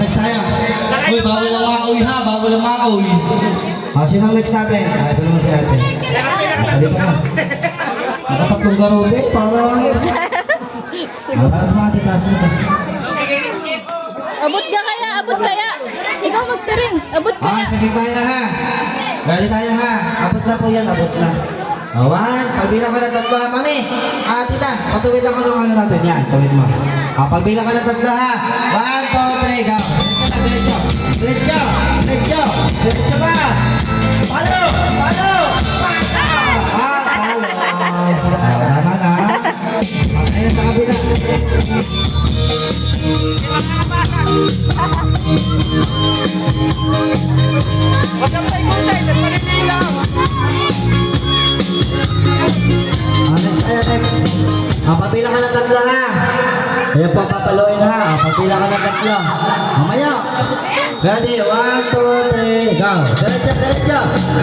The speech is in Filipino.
Next tayo. Uy, bawal ang maoy ha, bawal ang maoy. Sino ang next natin? Ito naman si ate. Halika na. Nakatatlong garote, para... Para sa mga titaas nito. Abot ka kaya, abot kaya. Ikaw magpiring, abot kaya. Sige tayo ha. Ready tayo ha. Abot na po yan, abot na. Awan, pagbilang ka ng tatlo ha, mami. Tita, patuwid ako ng ano natin. Yan, tawid mo. Pagbilang ka ng tatlo ha. 1, 2, 3, go. Diretso, diretso, diretso, diretso ba? Palo, palo, palo. Palo. Tama na. Pasay na sa kabila. Wag kang paikutin, nagpalililang. Next tayo, next. Pagbilang ka ng tatlo ha. Ayan po, papaluin ha. Pagbilang ka ng tatlo. Mamaya. Ready? 1, 2, 3, go. Diretso, diretso.